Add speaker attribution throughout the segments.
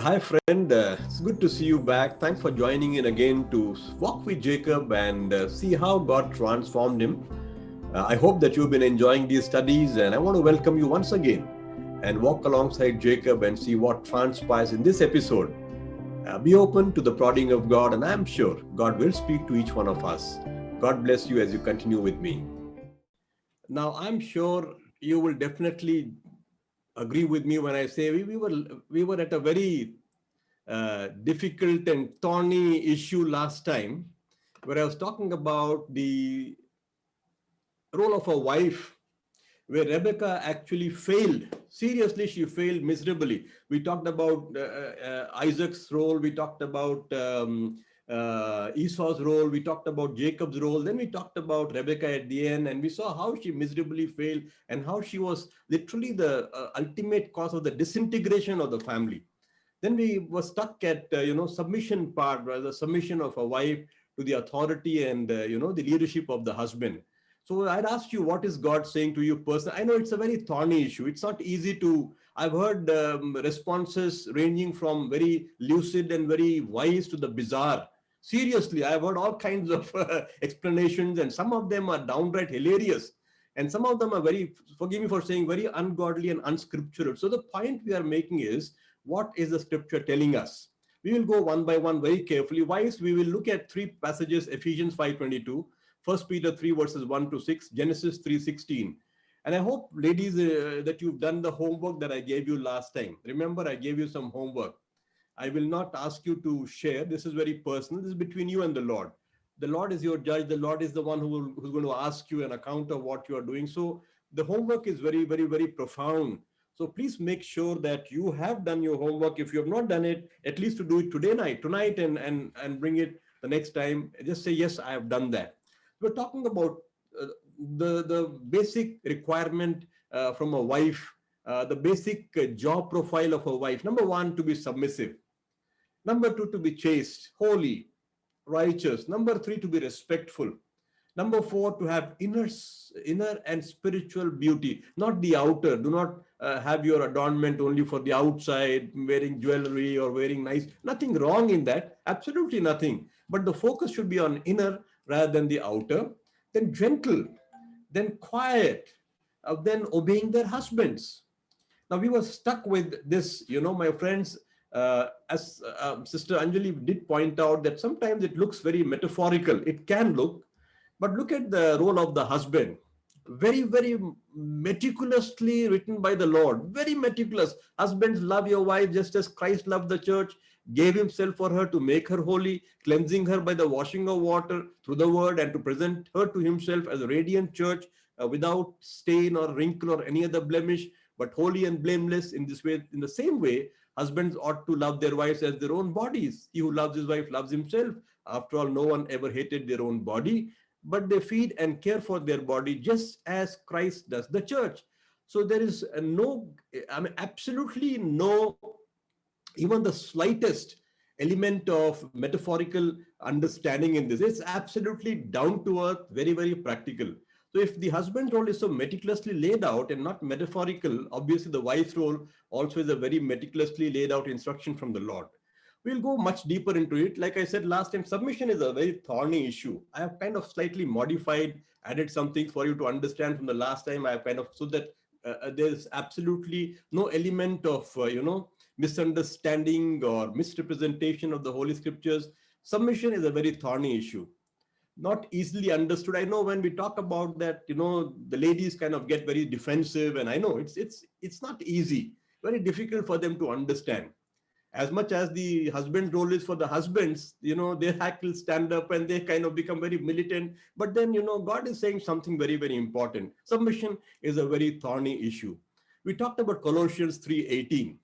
Speaker 1: Hi, friend. It's good to see you back. Thanks for joining in again to walk with Jacob and see how God transformed him. I hope that you've been enjoying these studies, and I want to welcome you once again and walk alongside Jacob and see what transpires in this episode. Be open to the prodding of God, and I'm sure God will speak to each one of us. God bless you as you continue with me. Now, I'm sure you will definitely agree with me when I say we were at a very difficult and thorny issue last time, where I was talking about the role of a wife, where Rebecca actually failed. Seriously, she failed miserably. We talked about Isaac's role, we talked about Esau's role, we talked about Jacob's role, then we talked about Rebecca at the end, and we saw how she miserably failed and how she was literally the ultimate cause of the disintegration of the family. Then we were stuck at submission part, rather submission of a wife to the authority and the leadership of the husband. So I'd ask you, what is God saying to you personally? I know it's a very thorny issue. It's not easy to. I've heard responses ranging from very lucid and very wise to the bizarre. Seriously, I've heard all kinds of explanations, and some of them are downright hilarious, and some of them are very, forgive me for saying, very ungodly and unscriptural. So the point we are making is, what is the scripture telling us? We will go one by one very carefully. Wise, we will look at three passages: Ephesians 5:22, First Peter 3 verses 1 to 6, Genesis 3:16. And I hope, ladies, that you've done the homework that I gave you last time. Remember, I gave you some homework. I will not ask you to share. This is very personal. This is between you and the Lord. The Lord is your judge. The Lord is the one who's going to ask you an account of what you are doing. So the homework is very, very, very profound. So please make sure that you have done your homework. If you have not done it, at least to do it tonight, and bring it the next time. Just say, yes, I have done that. We're talking about the basic requirement from a wife, the basic job profile of a wife. Number one, to be submissive. Number two, to be chaste, holy, righteous. Number three, to be respectful. Number four, to have inner and spiritual beauty, not the outer. Do not have your adornment only for the outside, wearing jewelry or wearing nice. Nothing wrong in that. Absolutely nothing. But the focus should be on inner rather than the outer. Then gentle, then quiet, then obeying their husbands. Now we were stuck with this, my friends, as Sister Anjali did point out, that sometimes it looks very metaphorical. It can look, but look at the role of the husband. Very, very meticulously written by the Lord. Very meticulous. Husbands, love your wife just as Christ loved the church, gave himself for her to make her holy, cleansing her by the washing of water through the word, and to present her to himself as a radiant church, without stain or wrinkle or any other blemish, but holy and blameless. In this way, in the same way, husbands ought to love their wives as their own bodies. He who loves his wife loves himself. After all, no one ever hated their own body, but they feed and care for their body just as Christ does the church. So there is no, I mean, absolutely no, even the slightest element of metaphorical understanding in this. It's absolutely down to earth, very, very practical. So if the husband's role is so meticulously laid out and not metaphorical, obviously the wife's role also is a very meticulously laid out instruction from the Lord. We'll go much deeper into it. Like I said last time, submission is a very thorny issue. I have kind of slightly modified, added something for you to understand from the last time. I have kind of, so that there's absolutely no element of, misunderstanding or misrepresentation of the Holy Scriptures. Submission is a very thorny issue, not easily understood. I know when we talk about that, the ladies kind of get very defensive, and I know it's not easy, very difficult for them to understand. As much as the husband's role is for the husbands, their hack will stand up and they kind of become very militant. But then, God is saying something very, very important. Submission is a very thorny issue. We talked about Colossians 3:18.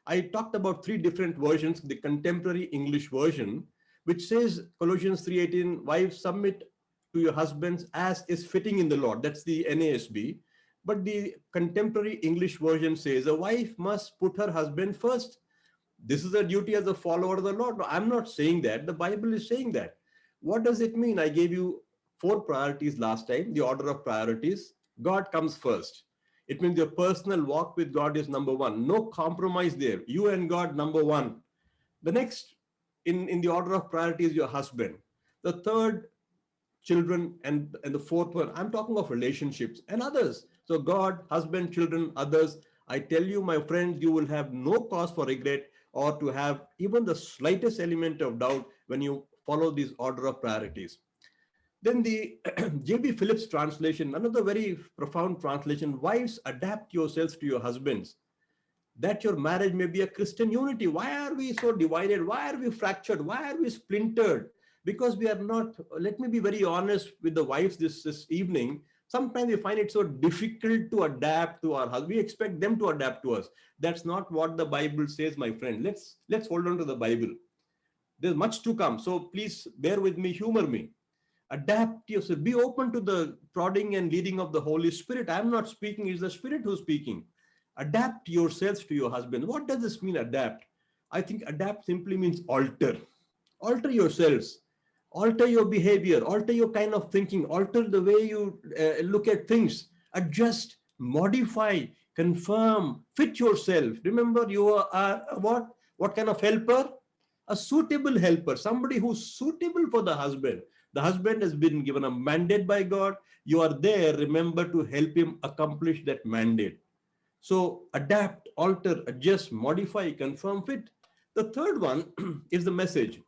Speaker 1: I talked about three different versions. The contemporary English version, which says, Colossians 3:18, wives, submit to your husbands as is fitting in the Lord. That's the NASB. But the contemporary English version says a wife must put her husband first. This is a duty as a follower of the Lord. No, I'm not saying that. The Bible is saying that. What does it mean? I gave you four priorities last time, the order of priorities. God comes first. It means your personal walk with God is number one. No compromise there. You and God, number one. The next in the order of priority is your husband. The third, children, and the fourth one, I'm talking of relationships and others. So God, husband, children, others. I tell you, my friends, you will have no cause for regret or to have even the slightest element of doubt when you follow this order of priorities. Then the J.B. Phillips translation, another very profound translation: wives, adapt yourselves to your husbands, that your marriage may be a Christian unity. Why are we so divided? Why are we fractured? Why are we splintered? Because we are not, let me be very honest with the wives this evening. Sometimes we find it so difficult to adapt to our husband. We expect them to adapt to us. That's not what the Bible says, my friend. Let's hold on to the Bible. There's much to come. So please bear with me, humor me. Adapt yourself. Be open to the prodding and leading of the Holy Spirit. I'm not speaking, it's the Spirit who's speaking. Adapt yourselves to your husband. What does this mean, adapt? I think adapt simply means alter. Alter yourselves. Alter your behavior. Alter your kind of thinking. Alter the way you look at things. Adjust, modify, confirm, fit yourself. Remember, you are what? What kind of helper? A suitable helper. Somebody who's suitable for the husband. The husband has been given a mandate by God. You are there, remember, to help him accomplish that mandate. So adapt, alter, adjust, modify, confirm, fit. The third one is the message.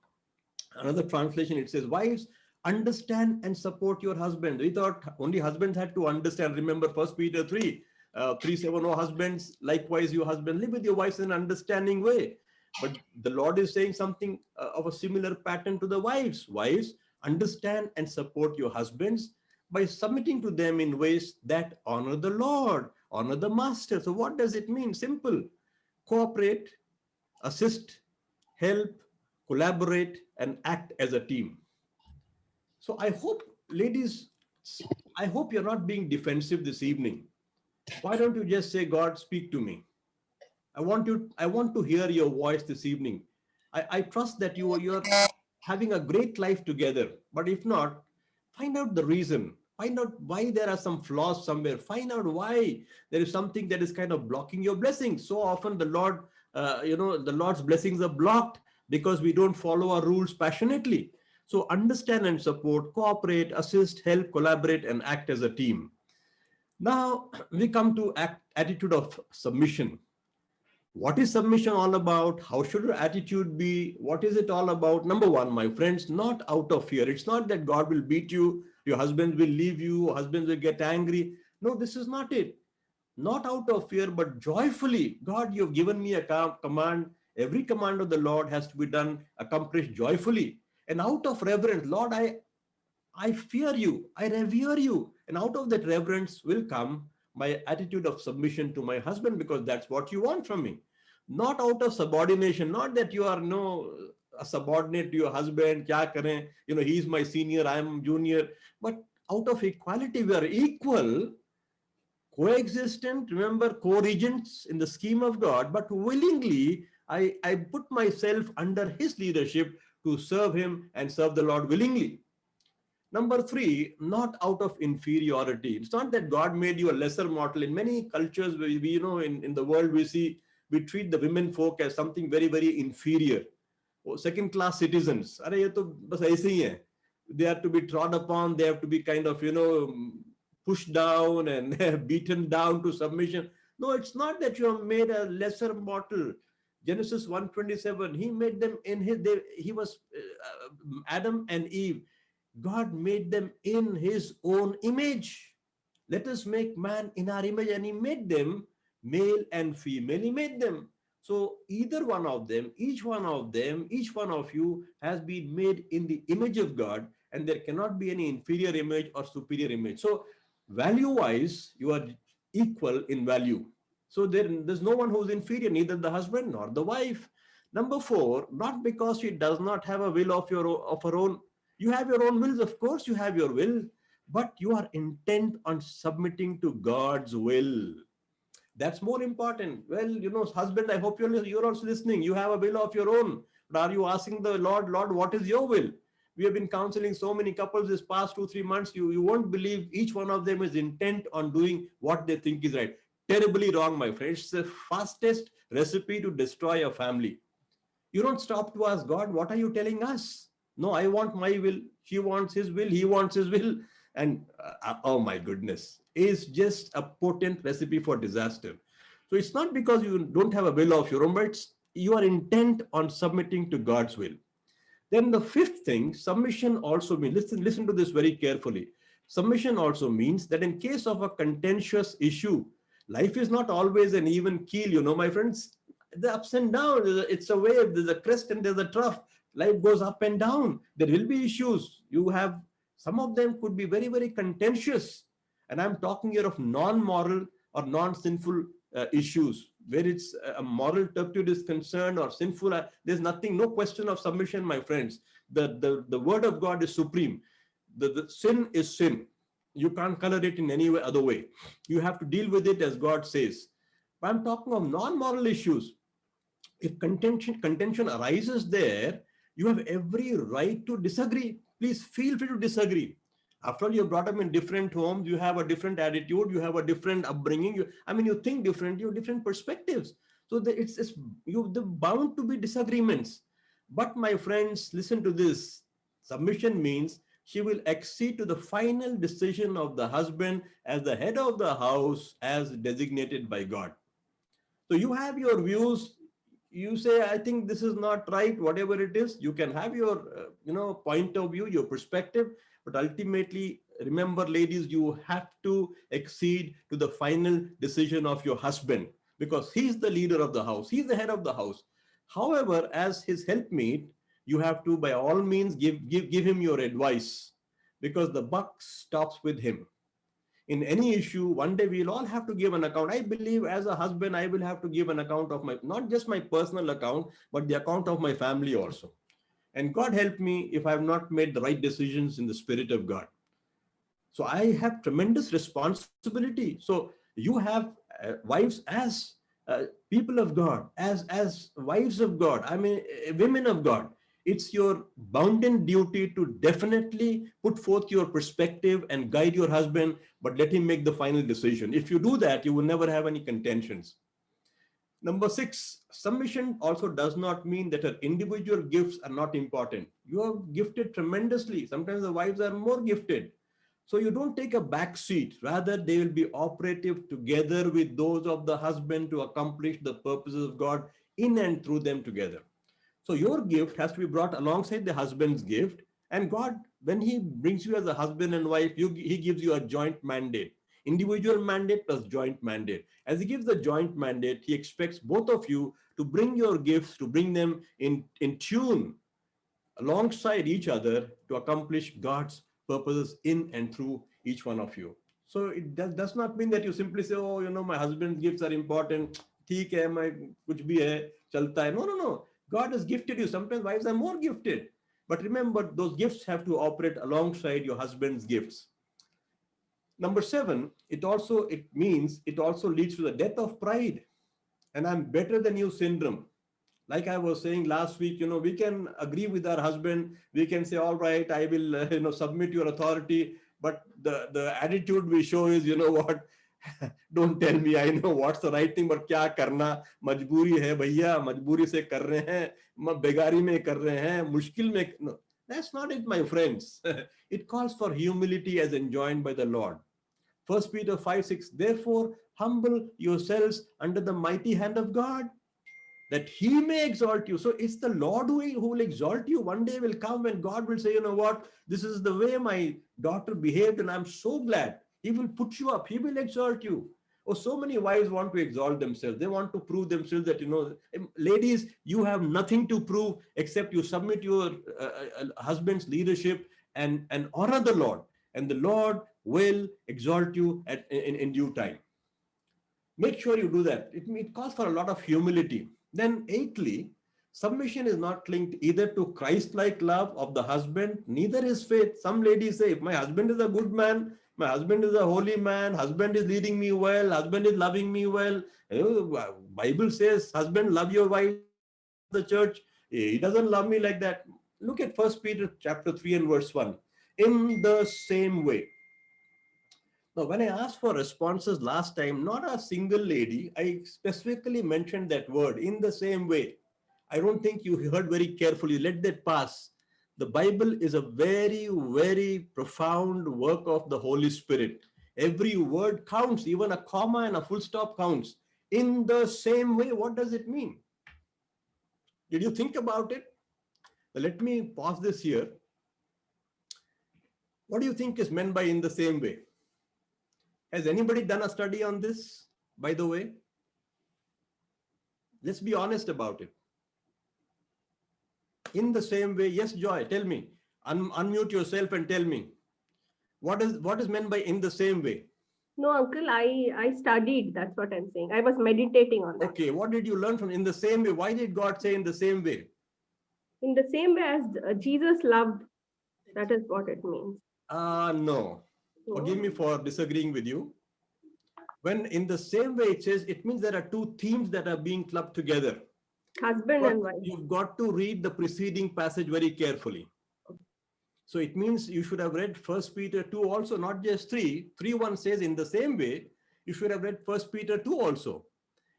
Speaker 1: Another translation, it says, wives, understand and support your husband. We thought only husbands had to understand. Remember 1 Peter 3, 3:7, oh husbands, likewise you husband, live with your wives in an understanding way. But the Lord is saying something of a similar pattern to the wives. Wives, understand and support your husbands by submitting to them in ways that honor the Lord, honor the master. So what does it mean? Simple. Cooperate, assist, help, collaborate, and act as a team. So I hope, ladies, I hope you're not being defensive this evening. Why don't you just say, God, speak to me? I want to hear your voice this evening. I trust that you're having a great life together. But if not, find out the reason. Find out why there are some flaws somewhere. Find out why there is something that is kind of blocking your blessings. So often the Lord, the Lord's blessings are blocked because we don't follow our rules passionately. So understand and support, cooperate, assist, help, collaborate, and act as a team. Now we come to attitude of submission. What is submission all about? How should your attitude be? What is it all about? Number one, my friends, not out of fear. It's not that God will beat you, your husband will leave you, husbands will get angry. No, this is not it. Not out of fear, but joyfully. God, you've given me a command. Every command of the Lord has to be done, accomplished joyfully. And out of reverence, Lord, I fear you, I revere you. And out of that reverence will come my attitude of submission to my husband, because that's what you want from me. Not out of subordination, not that you are a subordinate to your husband, kya kare, he's my senior, I'm junior, but out of equality, we are equal, coexistent, remember, co-regents in the scheme of God, but willingly, I put myself under his leadership to serve him and serve the Lord willingly. Number three, not out of inferiority. It's not that God made you a lesser mortal. In many cultures, in the world, we treat the women folk as something very, very inferior. Second-class citizens. They have to be trod upon. They have to be kind of, pushed down and beaten down to submission. No, it's not that you have made a lesser mortal. Genesis 1:27, he made them in he was Adam and Eve. God made them in his own image. Let us make man in our image, and he made them male and female. He made them. So either one of them, each one of you has been made in the image of God, and there cannot be any inferior image or superior image. So value-wise, you are equal in value. So there's no one who's inferior, neither the husband nor the wife. Number four, not because she does not have a will of her own. You have your own wills, of course you have your will, but you are intent on submitting to God's will. That's more important. Well, husband, I hope you're also listening. You have a will of your own. But are you asking the Lord, what is your will? We have been counseling so many couples this past 2-3 months. You won't believe each one of them is intent on doing what they think is right. terribly wrong, my friends. It's the fastest recipe to destroy a family. You don't stop to ask God, what are you telling us? No, I want my will. She wants his will. He wants his will. And oh my goodness, is just a potent recipe for disaster. So it's not because you don't have a will of your own, but you are intent on submitting to God's will. Then the fifth thing, submission also means, listen to this very carefully. Submission also means that in case of a contentious issue, life is not always an even keel, my friends. The ups and downs, it's a wave, there's a crest and there's a trough. Life goes up and down. There will be issues. You have, some of them could be very, very contentious. And I'm talking here of non-moral or non-sinful issues where it's a moral turpitude is concerned or sinful. There's nothing, no question of submission, my friends. The word of God is supreme. The sin is sin. You can't color it in any other way. You have to deal with it as God says. But I'm talking of non-moral issues. If contention arises there, you have every right to disagree. Please feel free to disagree. After all, you're brought up in different homes, you have a different attitude, you have a different upbringing. You think different, you have different perspectives. So you're bound to be disagreements. But my friends, listen to this. Submission means she will accede to the final decision of the husband as the head of the house as designated by God. So you have your views. You say, I think this is not right, whatever it is. You can have your point of view, your perspective, but ultimately, remember, ladies, you have to accede to the final decision of your husband because he's the leader of the house. He's the head of the house. However, as his helpmeet, you have to, by all means, give him your advice because the buck stops with him. In any issue, one day we'll all have to give an account. I believe as a husband, I will have to give an account of not just my personal account, but the account of my family also. And God help me if I have not made the right decisions in the Spirit of God. So I have tremendous responsibility. So you have wives as people of God, as wives of God, women of God. It's your bounden duty to definitely put forth your perspective and guide your husband, but let him make the final decision. If you do that, you will never have any contentions. Number 6, submission also does not mean that her individual gifts are not important. You are gifted tremendously. Sometimes the wives are more gifted. So you don't take a back seat. Rather, they will be operative together with those of the husband to accomplish the purposes of God in and through them together. So your gift has to be brought alongside the husband's gift. And God, when he brings you as a husband and wife, he gives you a joint mandate. Individual mandate plus joint mandate. As he gives the joint mandate, he expects both of you to bring your gifts, to bring them in tune alongside each other to accomplish God's purposes in and through each one of you. So it does not mean that you simply say, oh, my husband's gifts are important. ठीक है, मैं कुछ भी है, चलता है. No. God has gifted you. Sometimes wives are more gifted. But remember, those gifts have to operate alongside your husband's gifts. Number 7, it also leads to the death of pride and I'm better than you syndrome. Like I was saying last week, we can agree with our husband. We can say, all right, I will, submit your authority. But the attitude we show is, what? Don't tell me I know what's the right thing, but क्या करना, मजबूरी है भैया, मजबूरी से कर रहे हैं, बेगारी में कर रहे हैं, मुश्किल में. No, that's not it, my friends. It calls for humility as enjoined by the Lord. 1 Peter 5:6, therefore humble yourselves under the mighty hand of God, that he may exalt you. So it's the Lord who will exalt you. One day will come when God will say, you know what, this is the way my daughter behaved and I'm so glad. He will put you up. He will exalt you. Oh, so many wives want to exalt themselves. They want to prove themselves that, ladies, you have nothing to prove except you submit your husband's leadership and honor the Lord. And the Lord will exalt you in due time. Make sure you do that. It calls for a lot of humility. Then 8thly, submission is not linked either to Christ-like love of the husband, neither is faith. Some ladies say, if my husband is a good man, my husband is a holy man, husband is leading me well, husband is loving me well. Bible says, husband, love your wife, the church. He doesn't love me like that. Look at 1 Peter chapter 3 and verse 1. In the same way. Now, when I asked for responses last time, not a single lady, I specifically mentioned that word in the same way. I don't think you heard very carefully. Let that pass. The Bible is a very, very profound work of the Holy Spirit. Every word counts, even a comma and a full stop counts. In the same way, what does it mean? Did you think about it? Let me pause this here. What do you think is meant by in the same way? Has anybody done a study on this, by the way? Let's be honest about it. In the same way, yes, Joy, tell me. Unmute yourself and tell me. What is meant by in the same way?
Speaker 2: No, uncle, I studied. That's what I'm saying. I was meditating on that.
Speaker 1: Okay, what did you learn from in the same way? Why did God say in the same way?
Speaker 2: In the same way as Jesus loved, that is what it means.
Speaker 1: No. Forgive me for disagreeing with you. When in the same way it says, it means there are two themes that are being clubbed together.
Speaker 2: Husband and wife.
Speaker 1: You've got to read the preceding passage very carefully. So it means you should have read 1 Peter 2 also, not just 3. 3:1 says in the same way, you should have read 1 Peter 2 also.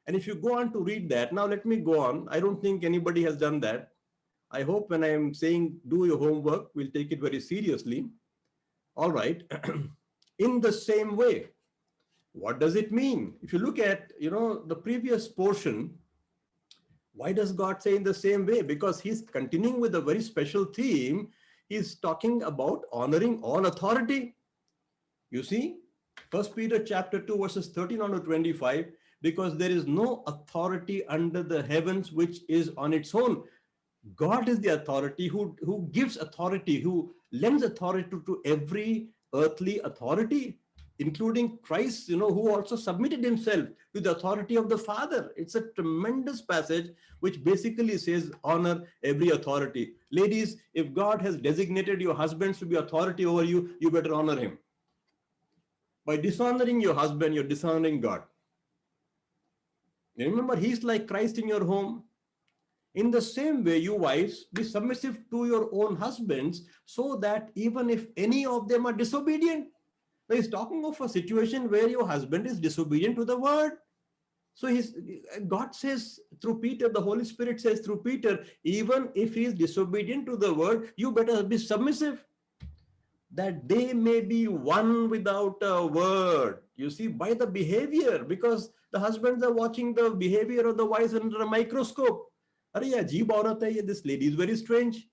Speaker 1: And if you go on to read that, now let me go on. I don't think anybody has done that. I hope when I am saying do your homework, we'll take it very seriously. All right. In the same way, what does it mean? If you look at, the previous portion, why does God say in the same way? Because he's continuing with a very special theme. He's talking about honoring all authority. You see, 1 Peter chapter 2, verses 13 on to 25, because there is no authority under the heavens which is on its own. God is the authority who gives authority, who lends authority to every earthly authority, including Christ, who also submitted himself to the authority of the Father. It's a tremendous passage which basically says honor every authority. Ladies, if God has designated your husbands to be authority over you, you better honor him. By dishonoring your husband, you're dishonoring God. Remember, he's like Christ in your home. In the same way, you wives, be submissive to your own husbands, so that even if any of them are disobedient, now he's talking of a situation where your husband is disobedient to the word. So God says through Peter, the Holy Spirit says through Peter, even if he is disobedient to the word, you better be submissive, that they may be one without a word. You see, by the behavior, because the husbands are watching the behavior of the wives under a microscope. This lady is very strange.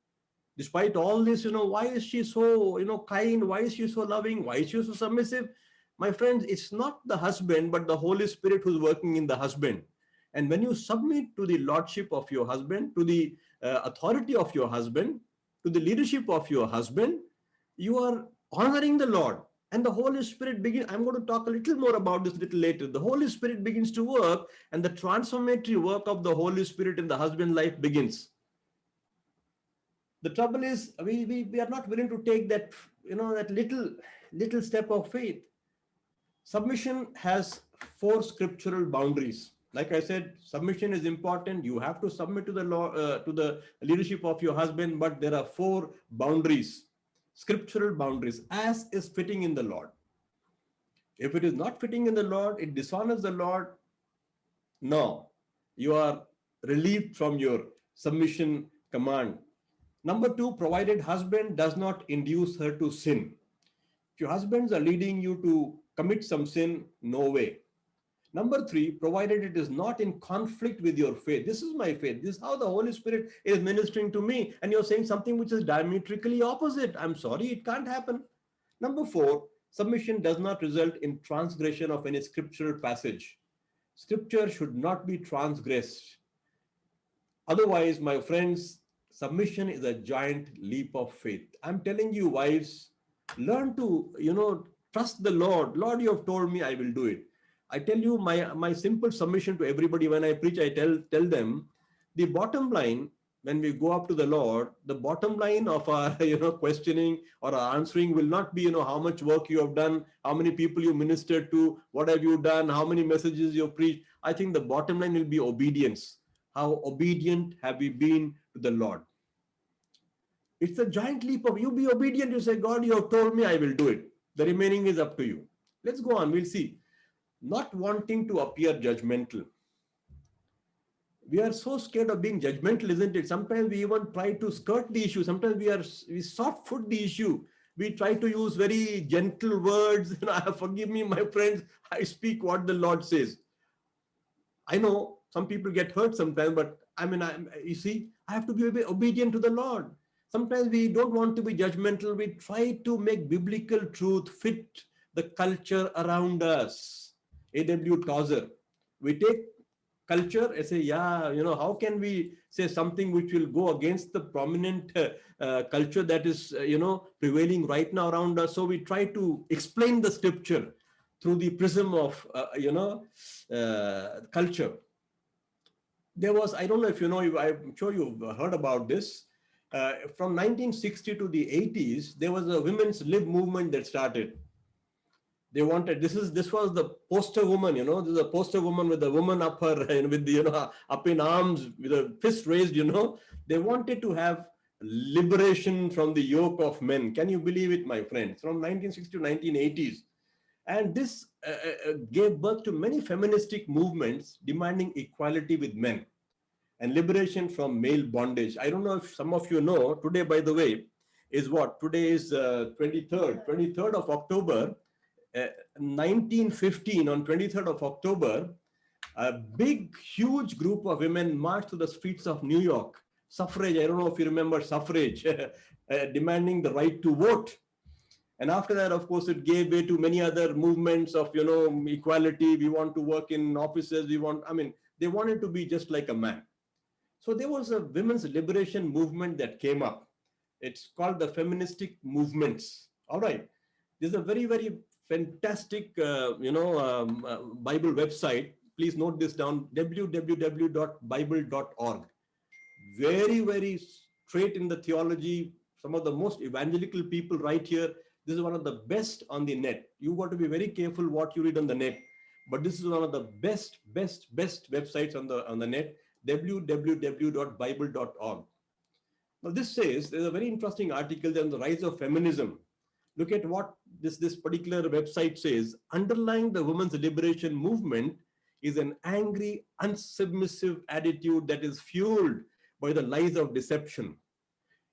Speaker 1: Despite all this, why is she so, kind? Why is she so loving? Why is she so submissive? My friends, it's not the husband, but the Holy Spirit who's working in the husband. And when you submit to the lordship of your husband, to the authority of your husband, to the leadership of your husband, you are honoring the Lord. And the Holy Spirit begins. I'm going to talk a little more about this a little later. The Holy Spirit begins to work, and the transformatory work of the Holy Spirit in the husband life begins. The trouble is, we are not willing to take that, that little step of faith. Submission has 4 scriptural boundaries. Like I said, submission is important. You have to submit to the law, to the leadership of your husband, but there are 4 boundaries. Scriptural boundaries, as is fitting in the Lord. If it is not fitting in the Lord, it dishonors the Lord. No, you are relieved from your submission command. Number 2, provided husband does not induce her to sin. If your husbands are leading you to commit some sin, no way. Number 3, provided it is not in conflict with your faith. This is my faith. This is how the Holy Spirit is ministering to me. And you're saying something which is diametrically opposite. I'm sorry, it can't happen. Number 4, submission does not result in transgression of any scriptural passage. Scripture should not be transgressed. Otherwise, my friends, submission is a giant leap of faith. I'm telling you, wives, learn to, trust the Lord. Lord, you have told me, I will do it. I tell you, my simple submission to everybody when I preach, I tell them, the bottom line, when we go up to the Lord, the bottom line of our questioning or our answering will not be how much work you have done, how many people you ministered to, what have you done, how many messages you have preached. I think the bottom line will be obedience. How obedient have we been to the Lord? It's a giant leap of you be obedient. You say, God, you have told me, I will do it. The remaining is up to you. Let's go on, we'll see. Not wanting to appear judgmental. We are so scared of being judgmental, isn't it? Sometimes we even try to skirt the issue. Sometimes we soft foot the issue. We try to use very gentle words. Forgive me, my friends, I speak what the Lord says. I know some people get hurt sometimes, but you see, I have to be obedient to the Lord. Sometimes we don't want to be judgmental. We try to make biblical truth fit the culture around us. A.W. Tozer. We take culture and say, yeah, how can we say something which will go against the prominent culture that is, prevailing right now around us? So we try to explain the scripture through the prism of, culture. There was, I don't know if you know, I'm sure you've heard about this. From 1960 to the 80s, there was a women's lib movement that started. They wanted, this was the poster woman, this is a poster woman with the woman up her, with the, up in arms, with a fist raised, They wanted to have liberation from the yoke of men. Can you believe it, my friends? From 1960 to 1980s. And this gave birth to many feministic movements demanding equality with men and liberation from male bondage. I don't know if some of you know, today, by the way, is what? Today is 23rd of October, 1915, on 23rd of October, a big, huge group of women marched to the streets of New York. Suffrage, I don't know if you remember suffrage, demanding the right to vote. And after that, of course, it gave way to many other movements of, equality. We want to work in offices. They wanted to be just like a man. So there was a women's liberation movement that came up. It's called the feministic movements. All right. There's a very, very fantastic, Bible website. Please note this down, www.bible.org. Very, very straight in the theology. Some of the most evangelical people right here. This is one of the best on the net. You got to be very careful what you read on the net. But this is one of the best websites on the net, www.bible.org. Now this says, there's a very interesting article on the rise of feminism. Look at what this particular website says. Underlying the women's liberation movement is an angry, unsubmissive attitude that is fueled by the lies of deception.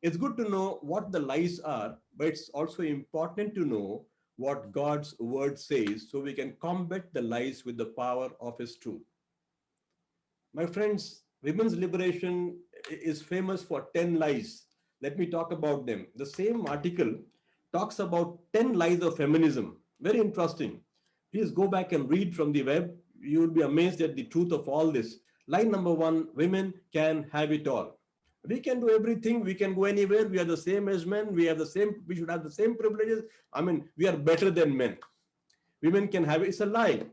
Speaker 1: It's good to know what the lies are, but it's also important to know what God's word says so we can combat the lies with the power of his truth. My friends, women's liberation is famous for 10 lies. Let me talk about them. The same article talks about 10 lies of feminism. Very interesting. Please go back and read from the web. You will be amazed at the truth of all this. Lie number 1, women can have it all. We can do everything. We can go anywhere. We are the same as men. We should have the same privileges. We are better than men. Women can have it. It's a lie.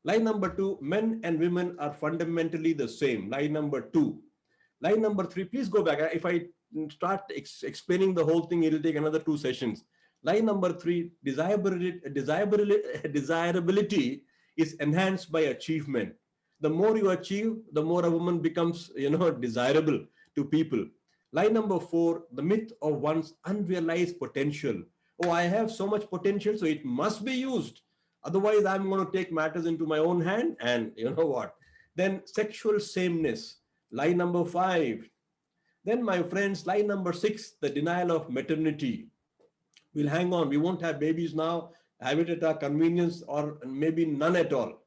Speaker 1: Lie number 2, men and women are fundamentally the same. Lie number 2. Lie number 3, please go back. If I start explaining the whole thing, it'll take another 2 sessions. Lie number 3, desirability is enhanced by achievement. The more you achieve, the more a woman becomes, desirable to people. Lie number 4, the myth of one's unrealized potential. Oh, I have so much potential, so it must be used. Otherwise, I'm going to take matters into my own hand, and you know what? Then sexual sameness. Lie number 5. Then, my friends, lie number 6, the denial of maternity. We'll hang on. We won't have babies now. Have it at our convenience, or maybe none at all.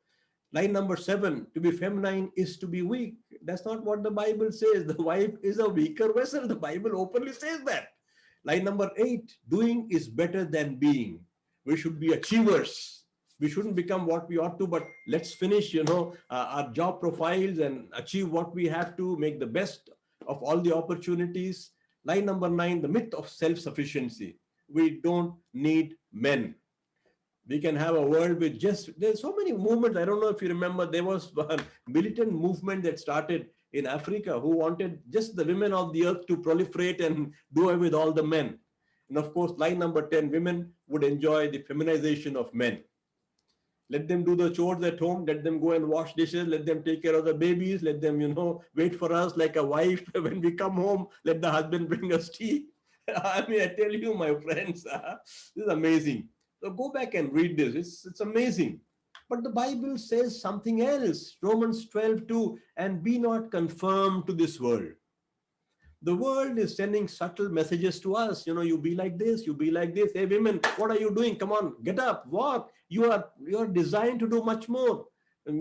Speaker 1: Lie number 7, to be feminine is to be weak. That's not what the Bible says. The wife is a weaker vessel. The Bible openly says that. Lie number 8, doing is better than being. We should be achievers. We shouldn't become what we ought to, but let's finish, our job profiles and achieve what we have to, make the best of all the opportunities. Lie number 9, the myth of self-sufficiency. We don't need men. We can have a world with there's so many movements. I don't know if you remember, there was a militant movement that started in Africa who wanted just the women of the earth to proliferate and do away with all the men. And of course, lie number 10, women would enjoy the feminization of men. Let them do the chores at home. Let them go and wash dishes. Let them take care of the babies. Let them, wait for us like a wife. When we come home, let the husband bring us tea. I tell you, my friends, this is amazing. So go back and read this. It's amazing. But the Bible says something else. Romans 12:2, and be not conformed to this world. The world is sending subtle messages to us. You be like this, you be like this. Hey, women, what are you doing? Come on, get up, walk. You are designed to do much more. And,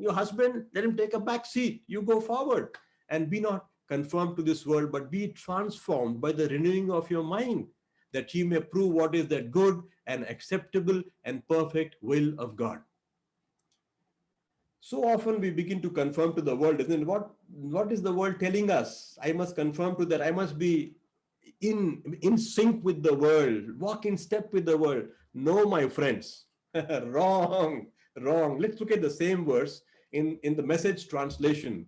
Speaker 1: your husband, let him take a back seat. You go forward and be not conformed to this world, but be transformed by the renewing of your mind, that ye may prove what is that good and acceptable and perfect will of God. So often we begin to conform to the world, isn't it? What is the world telling us? I must conform to that. I must be in sync with the world, walk in step with the world. No, my friends. Wrong, wrong. Let's look at the same verse in the Message translation.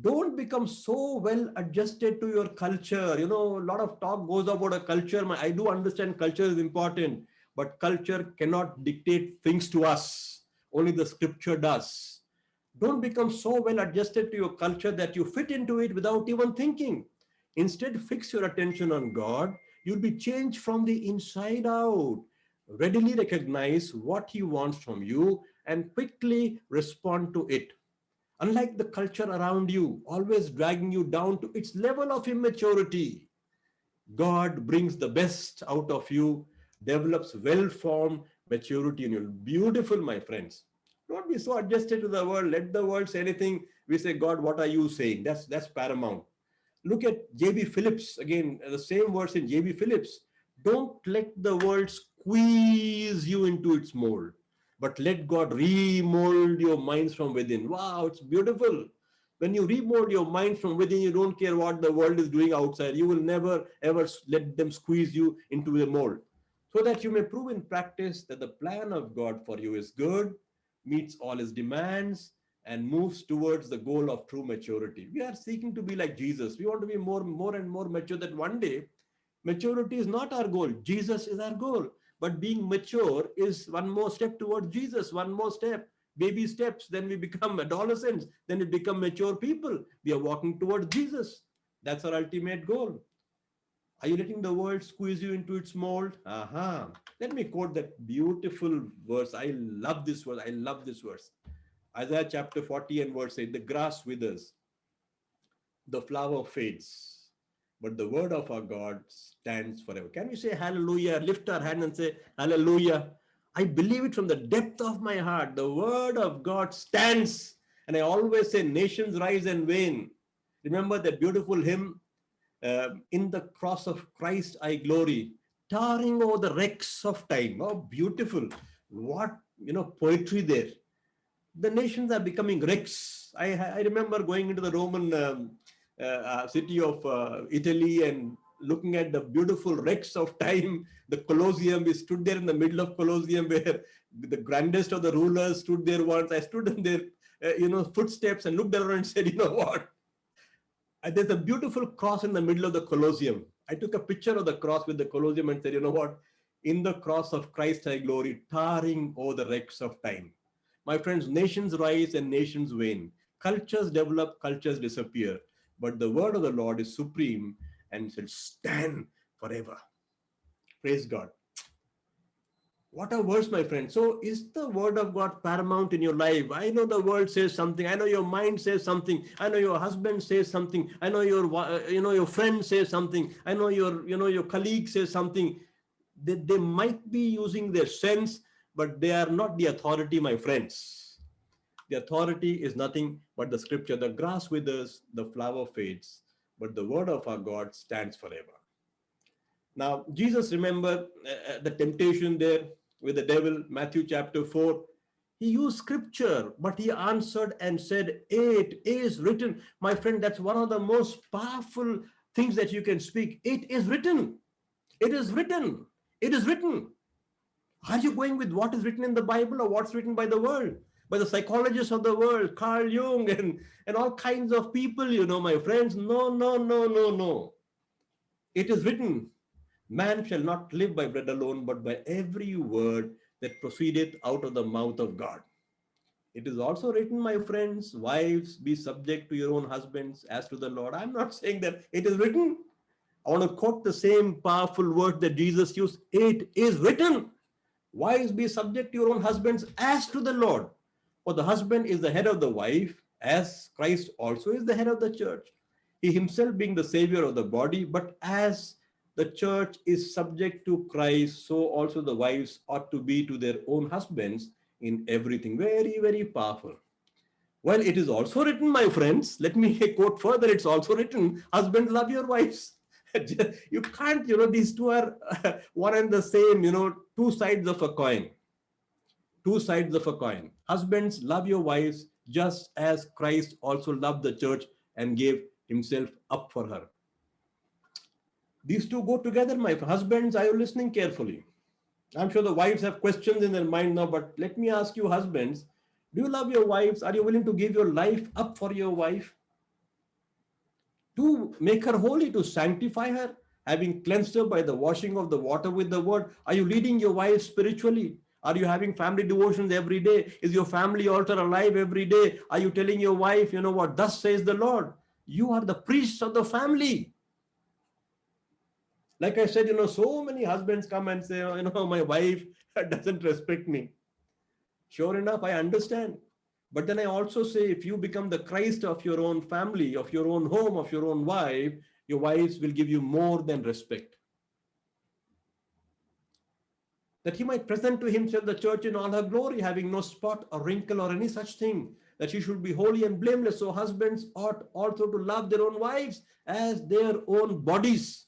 Speaker 1: Don't become so well adjusted to your culture. A lot of talk goes about a culture. I do understand culture is important, but culture cannot dictate things to us. Only the scripture does. Don't become so well adjusted to your culture that you fit into it without even thinking. Instead, fix your attention on God. You'll be changed from the inside out. Readily recognize what He wants from you and quickly respond to it. Unlike the culture around you, always dragging you down to its level of immaturity, God brings the best out of you, develops well-formed maturity in you. Beautiful, my friends. Don't be so adjusted to the world. Let the world say anything. We say, God, what are you saying? That's paramount. Look at J.B. Phillips. Again, the same words in J.B. Phillips. Don't let the world squeeze you into its mold, but let God remold your minds from within. Wow, it's beautiful. When you remold your mind from within, you don't care what the world is doing outside. You will never, ever let them squeeze you into a mold. So that you may prove in practice that the plan of God for you is good, meets all His demands, and moves towards the goal of true maturity. We are seeking to be like Jesus. We want to be more and more mature, that one day maturity is not our goal. Jesus is our goal. But being mature is one more step towards Jesus, one more step, baby steps. Then we become adolescents. Then we become mature people. We are walking towards Jesus. That's our ultimate goal. Are you letting the world squeeze you into its mold? Aha. Let me quote that beautiful verse. I love this verse. I love this verse. Isaiah chapter 40 and verse 8. The grass withers, the flower fades, but the word of our God stands forever. Can we say hallelujah? Lift our hand and say hallelujah. I believe it from the depth of my heart. The word of God stands. And I always say, nations rise and wane. Remember that beautiful hymn, in the cross of Christ I glory, towering over the wrecks of time. Oh, beautiful. What, poetry there. The nations are becoming wrecks. I remember going into the Roman city of Italy and looking at the beautiful wrecks of time. The Colosseum, we stood there in the middle of Colosseum where the grandest of the rulers stood there once. I stood in their footsteps and looked around and said, you know what? There's a beautiful cross in the middle of the Colosseum. I took a picture of the cross with the Colosseum and said, you know what? In the cross of Christ I glory, towering over the wrecks of time. My friends, nations rise and nations wane. Cultures develop, cultures disappear. But the word of the Lord is supreme and shall stand forever. Praise God. What a verse, my friend. So is the word of God paramount in your life? I know the world says something. I know your mind says something. I know your husband says something. I know your friend says something. I know your colleague says something. They might be using their sense, but they are not the authority, my friends. The authority is nothing but the scripture. The grass withers, the flower fades, but the word of our God stands forever. Now, Jesus, remember the temptation there with the devil, Matthew chapter 4. He used scripture, but he answered and said, it is written. My friend, that's one of the most powerful things that you can speak. It is written. It is written. It is written. Are you going with what is written in the Bible or what's written by the world? By the psychologists of the world, Carl Jung and all kinds of people, my friends. No, no, no, no, no. It is written. Man shall not live by bread alone, but by every word that proceedeth out of the mouth of God. It is also written, my friends, wives, be subject to your own husbands as to the Lord. I'm not saying that it is written. I want to quote the same powerful word that Jesus used. It is written. Wives, be subject to your own husbands as to the Lord. For the husband is the head of the wife, as Christ also is the head of the church. He himself being the savior of the body, but as the church is subject to Christ, so also the wives ought to be to their own husbands in everything. Very, very powerful. Well, it is also written, my friends, let me quote further, it's also written, husbands, love your wives. You can't, these two are one and the same, two sides of a coin. Two sides of a coin. Husbands, love your wives just as Christ also loved the church and gave himself up for her. These two go together, my husbands. Are you listening carefully? I'm sure the wives have questions in their mind now, but let me ask you, husbands, do you love your wives? Are you willing to give your life up for your wife? To make her holy, to sanctify her, having cleansed her by the washing of the water with the word? Are you leading your wife spiritually? Are you having family devotions every day? Is your family altar alive every day? Are you telling your wife, you know what, thus says the Lord? You are the priests of the family. Like I said, so many husbands come and say, my wife doesn't respect me. Sure enough, I understand. But then I also say, if you become the Christ of your own family, of your own home, of your own wife, your wives will give you more than respect. That he might present to himself the church in all her glory, having no spot or wrinkle or any such thing, that she should be holy and blameless. So husbands ought also to love their own wives as their own bodies.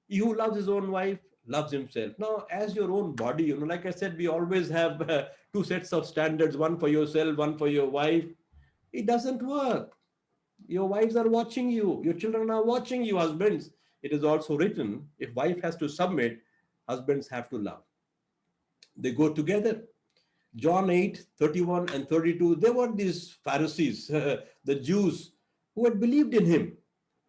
Speaker 1: He who loves his own wife loves himself. Now, as your own body, like I said, we always have two sets of standards, one for yourself, one for your wife. It doesn't work. Your wives are watching you. Your children are watching you, husbands. It is also written, if wife has to submit, husbands have to love. They go together. John 8:31 and 32, they were these Pharisees, the Jews, who had believed in him.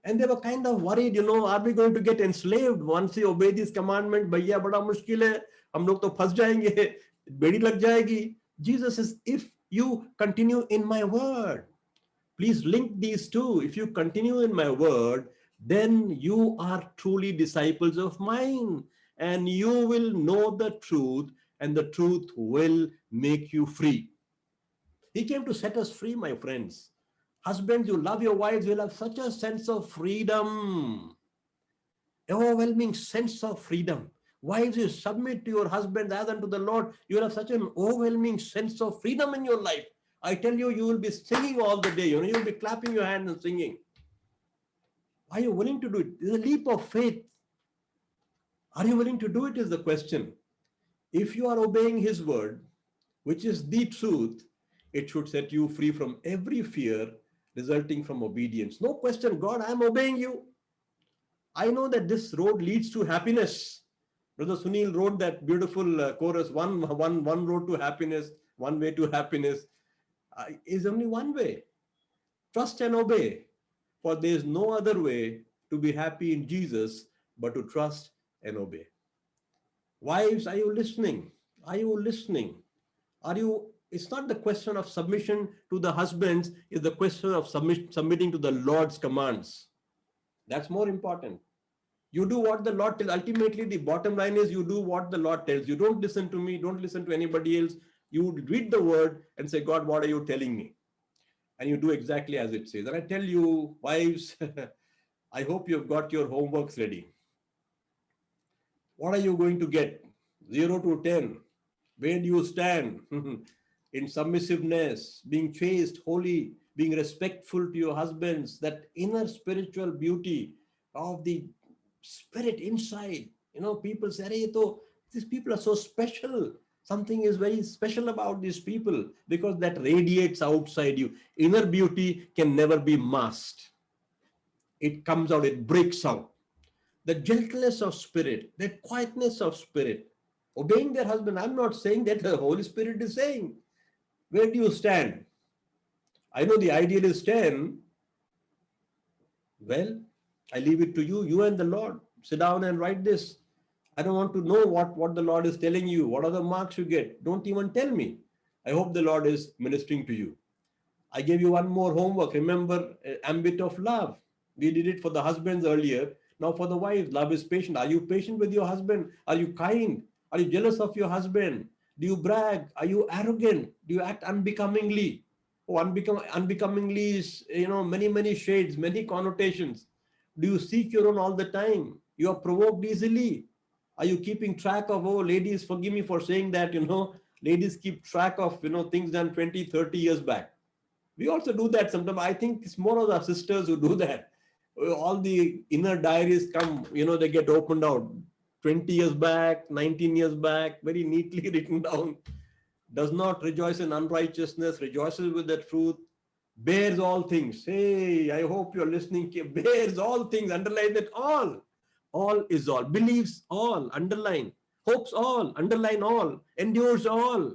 Speaker 1: And they were kind of worried, are we going to get enslaved once we obey this commandment? Bhaiya, bada mushkil hai. Hum log to phas jayenge. Bedi lag jayegi. Jesus says, if you continue in my word, please link these two. If you continue in my word, then you are truly disciples of mine, and you will know the truth, and the truth will make you free. He came to set us free, my friends. Husbands, you love your wives, you'll have such a sense of freedom, overwhelming sense of freedom. Wives, you submit to your husband as unto the Lord, you'll have such an overwhelming sense of freedom in your life. I tell you, you will be singing all the day. You'll be clapping your hands and singing. Are you willing to do it? It's a leap of faith. Are you willing to do it is the question. If you are obeying his word, which is the truth, it should set you free from every fear resulting from obedience. No question, God, I'm obeying you. I know that this road leads to happiness. Brother Sunil wrote that beautiful chorus, one road to happiness, one way to happiness. Is only one way. Trust and obey. For there is no other way to be happy in Jesus but to trust and obey. Wives, are you listening? Are you listening? It's not the question of submission to the husbands, it's the question of submitting to the Lord's commands. That's more important. You do what the Lord tells. Ultimately, the bottom line is you do what the Lord tells. You don't listen to me, don't listen to anybody else. You read the word and say, God, what are you telling me? And you do exactly as it says. And I tell you, wives, I hope you've got your homeworks ready. What are you going to get? 0 to 10. Where do you stand? In submissiveness, being chaste, holy, being respectful to your husbands, that inner spiritual beauty of the spirit inside. People say, hey, these people are so special. Something is very special about these people because that radiates outside you. Inner beauty can never be masked. It comes out, it breaks out. The gentleness of spirit, that quietness of spirit, obeying their husband. I'm not saying that the Holy Spirit is saying. Where do you stand? I know the ideal is 10. Well, I leave it to you, you and the Lord. Sit down and write this. I don't want to know what the Lord is telling you. What are the marks you get? Don't even tell me. I hope the Lord is ministering to you. I gave you one more homework. Remember, ambit of love. We did it for the husbands earlier. Now for the wives, love is patient. Are you patient with your husband? Are you kind? Are you jealous of your husband? Do you brag? Are you arrogant? Do you act unbecomingly? Oh, unbecomingly is, many shades, many connotations. Do you seek your own all the time? You are provoked easily. Are you keeping track of, oh, ladies, forgive me for saying that, ladies keep track of, things done 20, 30 years back. We also do that sometimes. I think it's more of the sisters who do that. All the inner diaries come, they get opened out 20 years back, 19 years back, very neatly written down. Does not rejoice in unrighteousness, rejoices with the truth, bears all things. Hey, I hope you're listening. Bears all things, underline that all. All is all. Believes all, underline. Hopes all, underline all. Endures all.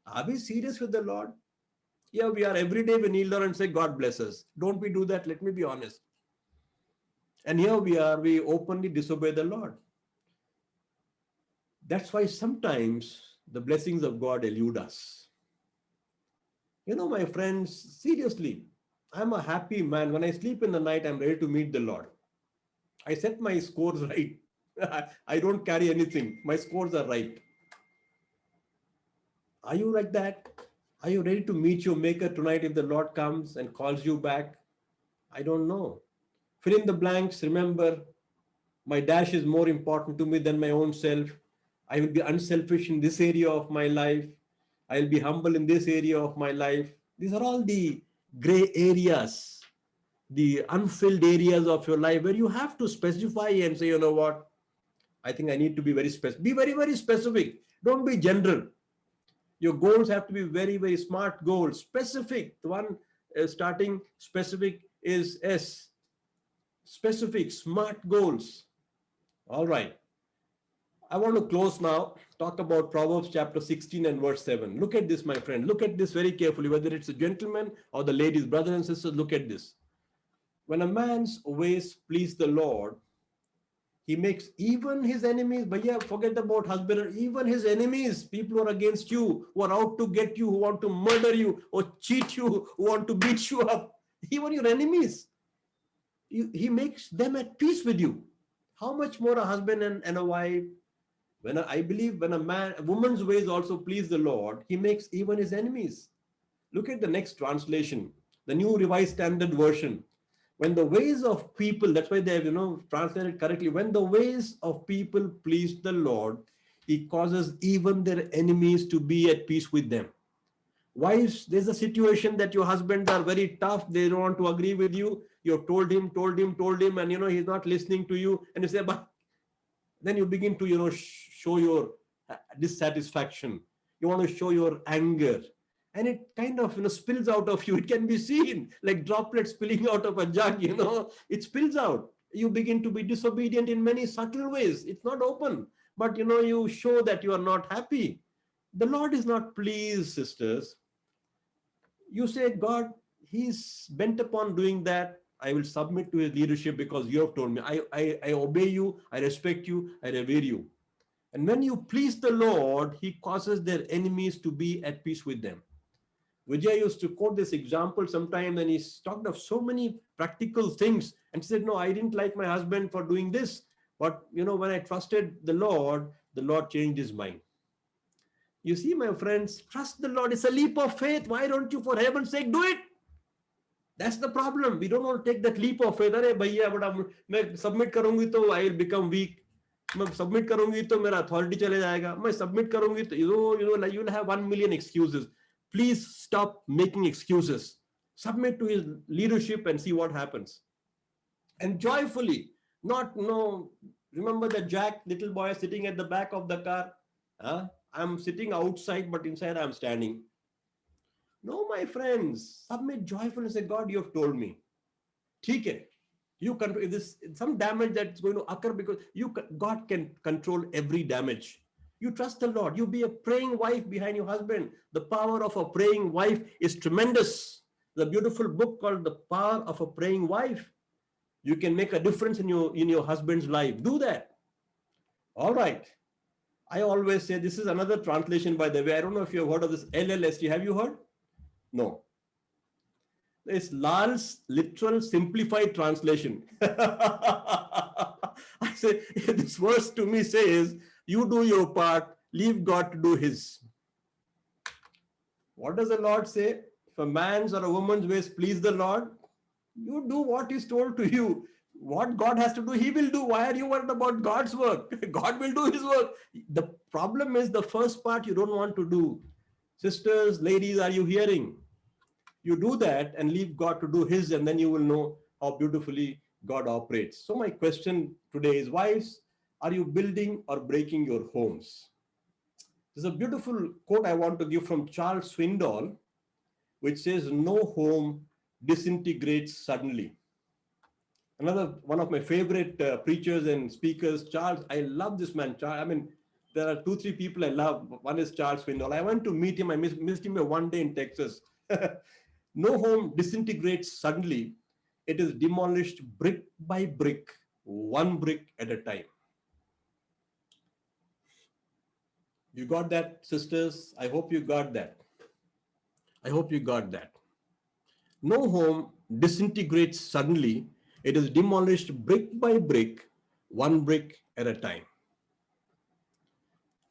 Speaker 1: Are we serious with the Lord? Yeah, we are. Every day we kneel down and say, God bless us. Don't we do that? Let me be honest. And here we are, we openly disobey the Lord. That's why sometimes the blessings of God elude us. My friends, seriously, I'm a happy man. When I sleep in the night, I'm ready to meet the Lord. I set my scores right. I don't carry anything. My scores are right. Are you like that? Are you ready to meet your maker tonight if the Lord comes and calls you back? I don't know. Fill in the blanks. Remember, my dash is more important to me than my own self. I will be unselfish in this area of my life. I will be humble in this area of my life. These are all the gray areas, the unfilled areas of your life where you have to specify and say, you know what, I think I need to be very specific. Be very, very specific. Don't be general. Your goals have to be very, very smart goals. Specific. The one starting specific is S. Specific, smart goals. All right. I want to close now, talk about Proverbs chapter 16 and verse 7. Look at this, my friend. Look at this very carefully, whether it's a gentleman or the ladies, brothers and sisters, look at this. When a man's ways please the Lord, he makes even his enemies, but yeah, forget about husband, even his enemies, people who are against you, who are out to get you, who want to murder you or cheat you, who want to beat you up, even your enemies, he makes them at peace with you. How much more a husband and a wife? I believe when a woman's ways also please the Lord, he makes even his enemies. Look at the next translation, the New Revised Standard Version. When the ways of people, that's why they have, translated correctly. When the ways of people please the Lord, he causes even their enemies to be at peace with them. Wives, there's a situation that your husbands are very tough. They don't want to agree with you. You've told him, and he's not listening to you. And you say, but then you begin to, show your dissatisfaction. You want to show your anger. And it kind of, spills out of you. It can be seen like droplets spilling out of a jug, it spills out. You begin to be disobedient in many subtle ways. It's not open, but, you show that you are not happy. The Lord is not pleased, sisters. You say, God, he's bent upon doing that. I will submit to his leadership because you have told me. I obey you, I respect you, I revere you. And when you please the Lord, he causes their enemies to be at peace with them. Vijay used to quote this example sometime, and he talked of so many practical things and said, no, I didn't like my husband for doing this. But, when I trusted the Lord changed his mind. You see, my friends, trust the Lord. It's a leap of faith. Why don't you, for heaven's sake, do it? That's the problem. We don't want to take that leap of faith. Arey bhaiya, but मैं submit करूंगी तो I will become weak. मैं submit करूंगी तो मेरा authority चले जाएगा. मैं submit करूंगी तो you will have 1 million excuses. Please stop making excuses. Submit to his leadership and see what happens. And joyfully, remember that Jack, little boy, sitting at the back of the car. I'm sitting outside, but inside I'm standing. No, my friends, submit joyfully and say, God, you have told me. ठीक है. You control, if there's some damage that's going to occur, because God can control every damage. You trust the Lord. You be a praying wife behind your husband. The power of a praying wife is tremendous. The beautiful book called The Power of a Praying Wife. You can make a difference in your husband's life. Do that. All right. I always say, this is another translation, by the way. I don't know if you have heard of this LLST. Have you heard? No. It's Lal's literal simplified translation. I say, this verse to me says, You do your part, leave God to do his. What does the Lord say? If a man's or a woman's ways please the Lord, you do what is told to you. What God has to do, he will do. Why are you worried about God's work? God will do his work. The problem is the first part you don't want to do. Sisters, ladies, are you hearing? You do that and leave God to do his, and then you will know how beautifully God operates. So my question today is, wives, are you building or breaking your homes? There's a beautiful quote I want to give from Charles Swindoll, which says, no home disintegrates suddenly. Another one of my favorite preachers and speakers, Charles. I love this man. I mean, there are 2, 3 people I love. One is Charles Swindoll. I went to meet him. I missed him one day in Texas. No home disintegrates suddenly. It is demolished brick by brick, one brick at a time. You got that, sisters? I hope you got that. I hope you got that. No home disintegrates suddenly. It is demolished brick by brick, one brick at a time.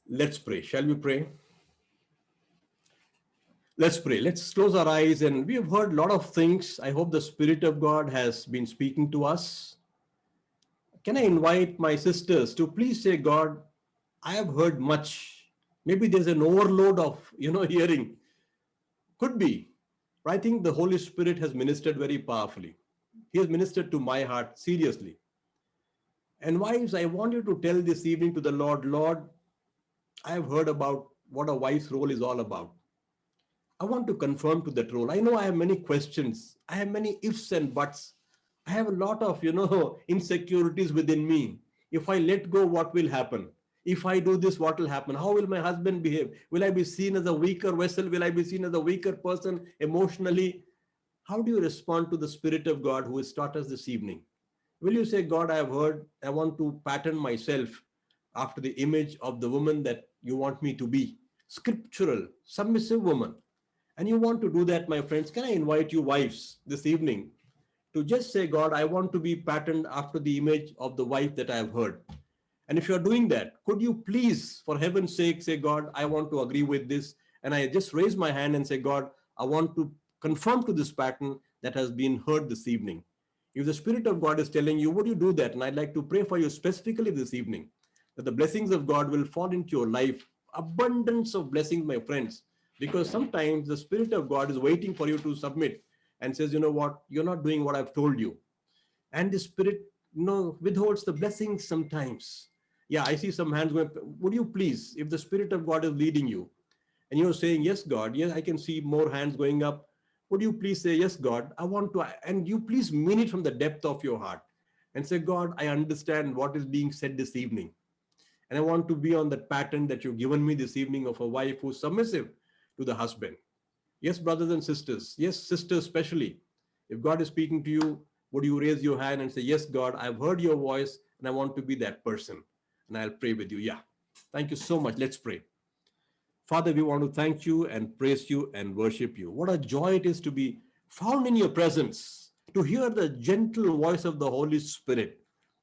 Speaker 1: Let's pray. Shall we pray? Let's pray. Let's close our eyes. And we have heard a lot of things. I hope the Spirit of God has been speaking to us. Can I invite my sisters to please say, God, I have heard much. Maybe there's an overload of, hearing. Could be. But I think the Holy Spirit has ministered very powerfully. He has ministered to my heart seriously. And wives, I want you to tell this evening to the Lord, Lord, I have heard about what a wife's role is all about. I want to confirm to that role. I know I have many questions. I have many ifs and buts. I have a lot of, insecurities within me. If I let go, what will happen? If I do this, what will happen? How will my husband behave? Will I be seen as a weaker vessel? Will I be seen as a weaker person emotionally? How do you respond to the Spirit of God who has taught us this evening? Will you say, God, I have heard, I want to pattern myself after the image of the woman that you want me to be? Scriptural, submissive woman. And you want to do that, my friends. Can I invite you, wives, this evening to just say, God, I want to be patterned after the image of the wife that I have heard. And if you're doing that, could you please, for heaven's sake, say, God, I want to agree with this. And I just raise my hand and say, God, I want to conform to this pattern that has been heard this evening. If the Spirit of God is telling you, would you do that? And I'd like to pray for you specifically this evening, that the blessings of God will fall into your life. Abundance of blessings, my friends. Because sometimes the Spirit of God is waiting for you to submit and says, you know what, you're not doing what I've told you. And the Spirit, withholds the blessings sometimes. Yeah, I see some hands going. Would you please, if the Spirit of God is leading you and you're saying, yes, God, yes, I can see more hands going up. Would you please say, yes, God, I want to, and you please mean it from the depth of your heart and say, God, I understand what is being said this evening. And I want to be on that pattern that you've given me this evening of a wife who's submissive to the husband. Yes, brothers and sisters. Yes, sisters especially. If God is speaking to you, would you raise your hand and say, yes, God, I've heard your voice and I want to be that person. And I'll pray with you. Yeah. Thank you so much. Let's pray. Father, we want to thank you and praise you and worship you. What a joy it is to be found in your presence, to hear the gentle voice of the Holy Spirit.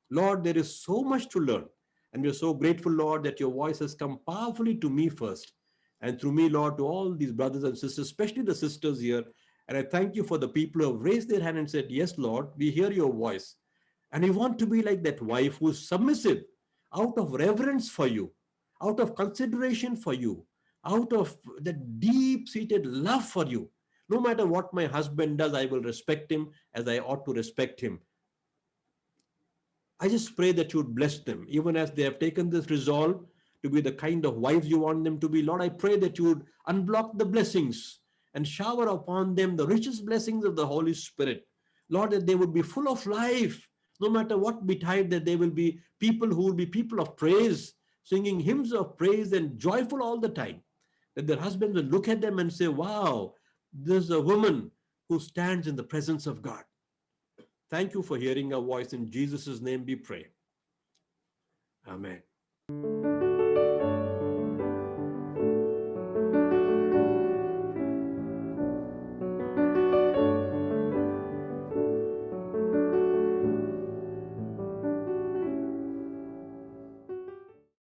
Speaker 1: Lord, there is so much to learn. And we're so grateful, Lord, that your voice has come powerfully to me first. And through me, Lord, to all these brothers and sisters, especially the sisters here. And I thank you for the people who have raised their hand and said, yes, Lord, we hear your voice. And we want to be like that wife who's submissive out of reverence for you, out of consideration for you, out of the deep-seated love for you. No matter what my husband does, I will respect him as I ought to respect him. I just pray that you would bless them, even as they have taken this resolve to be the kind of wives you want them to be. Lord, I pray that you would unblock the blessings and shower upon them the richest blessings of the Holy Spirit. Lord, that they would be full of life, no matter what betide, that they will be people who will be people of praise, singing hymns of praise and joyful all the time. That their husbands will look at them and say, wow, there's a woman who stands in the presence of God. Thank you for hearing our voice. In Jesus' name we pray. Amen.